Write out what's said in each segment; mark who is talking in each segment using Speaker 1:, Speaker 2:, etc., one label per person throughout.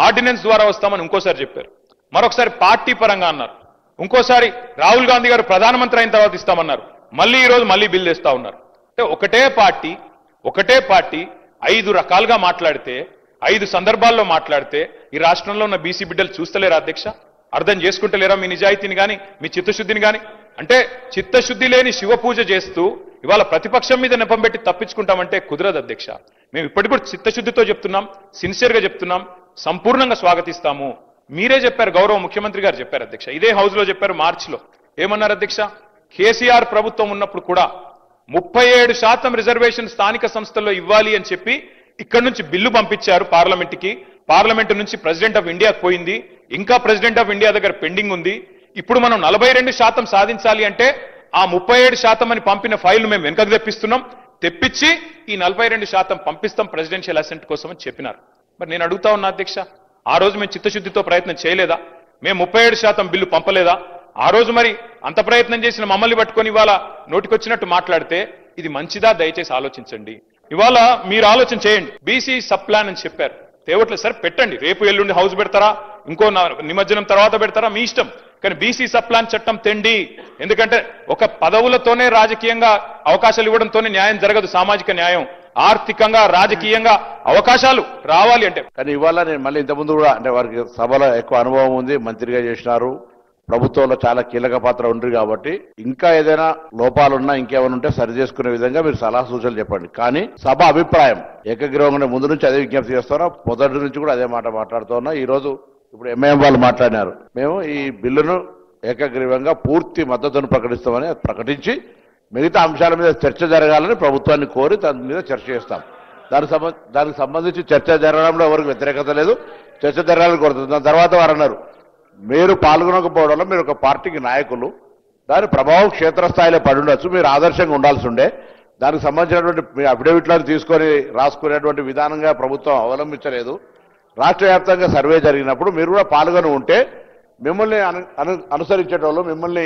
Speaker 1: Ordinance ద్వారా వస్తామని ఇంకోసారి చెప్పారు, మరొకసారి పార్టీ పరంగా అన్నారు, ఇంకోసారి రాహుల్ గాంధీ గారు ప్రధానమంత్రి అయిన తర్వాత ఇస్తామన్నారు, మళ్ళీ ఈ రోజు మళ్ళీ బిల్లు తెస్తా ఉన్నారు. అంటే ఒకటే పార్టీ 5 రకాలుగా మాట్లాడితే, 5 సందర్భాల్లో మాట్లాడితే ఈ రాష్ట్రంలో ఉన్న బీసీ బిడ్డలు చూస్తలేరా అధ్యక్ష? అర్థం చేసుకుంటలేరా మీ నిజాయితీని గాని మీ చిత్తశుద్ధిని గాని? అంటే చిత్తశుద్ధి లేని శివ పూజ చేస్తూ ఇవాళ ప్రతిపక్షం మీద నెపం పెట్టి తప్పించుకుంటామంటే కుదరదు అధ్యక్ష. మేము ఇప్పటికి కూడా చిత్తశుద్ధితో చెప్తున్నాం, సిన్సియర్ గా చెప్తున్నాం, సంపూర్ణంగా స్వాగతిస్తాము. మీరే చెప్పారు, గౌరవ ముఖ్యమంత్రి గారు చెప్పారు అధ్యక్ష, ఇదే హౌస్ లో చెప్పారు మార్చిలో. ఏమన్నారు అధ్యక్ష? కేసీఆర్ ప్రభుత్వం ఉన్నప్పుడు కూడా 37% రిజర్వేషన్ స్థానిక సంస్థల్లో ఇవ్వాలి అని చెప్పి ఇక్కడి నుంచి బిల్లు పంపించారు పార్లమెంట్కి. పార్లమెంట్ నుంచి ప్రెసిడెంట్ ఆఫ్ ఇండియాకి పోయింది, ఇంకా ప్రెసిడెంట్ ఆఫ్ ఇండియా దగ్గర పెండింగ్ ఉంది. ఇప్పుడు మనం 42% సాధించాలి అంటే ఆ 37% అని పంపిన ఫైల్ మేము వెనకకు తెప్పించి ఈ 42% పంపిస్తాం ప్రెసిడెన్షియల్ అసెంట్ కోసం అని చెప్పినారు. మరి నేను అడుగుతా ఉన్నా అధ్యక్ష, ఆ రోజు మేము చిత్తశుద్ధితో ప్రయత్నం చేయలేదా? మేము 37% బిల్లు పంపలేదా? ఆ రోజు మరి అంత ప్రయత్నం చేసిన మమ్మల్ని పట్టుకొని ఇవాళ నోటికొచ్చినట్టు మాట్లాడితే ఇది మంచిదా? దయచేసి ఆలోచించండి. ఇవాళ మీరు ఆలోచన చేయండి. బీసీ సబ్ ప్లాన్ అని చెప్పారు, తేవట్లేదు సార్, పెట్టండి. రేపు ఎల్లుండి హౌస్ పెడతారా, ఇంకో నిమజ్జనం తర్వాత పెడతారా, మీ ఇష్టం. కానీ బీసీ సబ్ ప్లాన్ చట్టం తెండి. ఎందుకంటే ఒక పదవులతోనే రాజకీయంగా అవకాశాలు ఇవ్వడంతోనే న్యాయం జరగదు. సామాజిక న్యాయం, ఆర్థికంగా రాజకీయంగా అవకాశాలు రావాలి అంటే.
Speaker 2: కానీ ఇవాళ నేను మళ్ళీ ఇంతకుముందు కూడా అంటే వారికి సభలో ఎక్కువ అనుభవం ఉంది, మంత్రిగా చేసినారు, ప్రభుత్వంలో చాలా కీలక పాత్ర ఉంది కాబట్టి ఇంకా ఏదైనా లోపాలున్నా ఇంకేమైనా ఉంటే సరి చేసుకునే విధంగా మీరు సలహా సూచనలు చెప్పండి. కానీ సభ అభిప్రాయం ఏకగ్రీవంగానే ముందు నుంచి అదే విజ్ఞప్తి చేస్తున్నా, మొదటి నుంచి కూడా అదే మాట మాట్లాడుతూ ఉన్నా. ఈ రోజు ఇప్పుడు ఎంఐఎం వాళ్ళు మాట్లాడినారు, మేము ఈ బిల్లును ఏకగ్రీవంగా పూర్తి మద్దతును ప్రకటిస్తామని ప్రకటించి మిగతా అంశాల మీద చర్చ జరగాలని ప్రభుత్వాన్ని కోరి దాని మీద చర్చ చేస్తాం. దానికి సంబంధించి చర్చ జరగడంలో ఎవరికి వ్యతిరేకత లేదు, చర్చ జరగాలని కోరుతుంది. దాని తర్వాత వారు అన్నారు, మీరు పాల్గొనకపోవడంలో మీరు ఒక పార్టీకి నాయకులు, దాని ప్రభావం క్షేత్రస్థాయిలో పడి ఉండొచ్చు, మీరు ఆదర్శంగా ఉండాల్సి ఉండే. దానికి సంబంధించినటువంటి మీ అఫిడవిట్లను తీసుకొని రాసుకునేటువంటి విధానంగా ప్రభుత్వం అవలంబించలేదు. రాష్ట్ర వ్యాప్తంగా సర్వే జరిగినప్పుడు మీరు కూడా పాల్గొని ఉంటే మిమ్మల్ని అనుసరించేటోళ్ళు, మిమ్మల్ని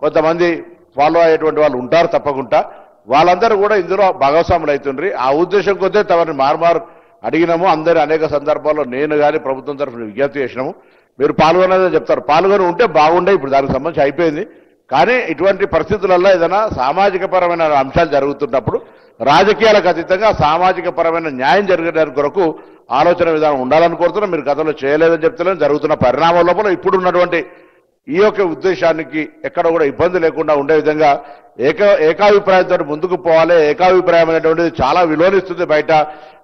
Speaker 2: కొంతమంది ఫాలో అయ్యేటువంటి వాళ్ళు ఉంటారు తప్పకుండా. వాళ్ళందరూ కూడా ఇందులో భాగస్వాములు అవుతుండ్రి. ఆ ఉద్దేశం కొద్దే తమని మారుమారు అడిగినాము. అందరూ అనేక సందర్భాల్లో నేను కానీ ప్రభుత్వం తరఫున విజ్ఞప్తి చేసినాము. మీరు పాల్గొనేదని చెప్తారు, పాల్గొని ఉంటే బాగుండే. ఇప్పుడు దానికి సంబంధించి అయిపోయింది. కానీ ఇటువంటి పరిస్థితులలో ఏదైనా సామాజిక పరమైన అంశాలు జరుగుతున్నప్పుడు రాజకీయాలకు అతీతంగా సామాజిక పరమైన న్యాయం జరగడానికి కొరకు ఆలోచన విధానం ఉండాలని కోరుతున్నాం. మీరు గతంలో చేయలేదని చెప్తలేని జరుగుతున్న పరిణామాల లోపల ఇప్పుడు ఉన్నటువంటి ఈ యొక్క ఉద్దేశానికి ఎక్కడ కూడా ఇబ్బంది లేకుండా ఉండే విధంగా ఏకాభిప్రాయంతో ముందుకు పోవాలి. ఏకాభిప్రాయం అనేటువంటిది చాలా విలువనిస్తుంది బయట.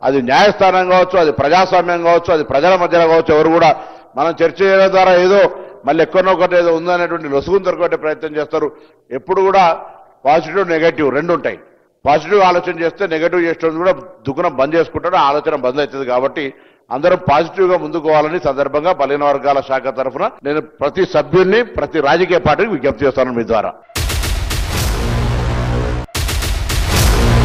Speaker 2: అది న్యాయస్థానం కావచ్చు, అది ప్రజాస్వామ్యం కావచ్చు, అది ప్రజల మధ్యలో కావచ్చు. ఎవరు కూడా మనం చర్చ చేయడం ద్వారా ఏదో మళ్ళీ ఎక్కడో ఒకటి ఏదో ఉందనేటువంటి లొసుగును దొరకొట్టే ప్రయత్నం చేస్తారు. ఎప్పుడు కూడా పాజిటివ్ నెగటివ్ రెండు ఉంటాయి. పాజిటివ్ ఆలోచన చేస్తే నెగటివ్ చేసేది కూడా దుకాణం బంద్ చేసుకుంటాడు, ఆలోచన బంద్ అవుతుంది. కాబట్టి అందరం పాజిటివ్ గా ముందుకు పోవాలని సందర్భంగా బలహీన వర్గాల శాఖ తరఫున నేను ప్రతి సభ్యుడిని ప్రతి రాజకీయ పార్టీకి విజ్ఞప్తి చేస్తాను మీ ద్వారా.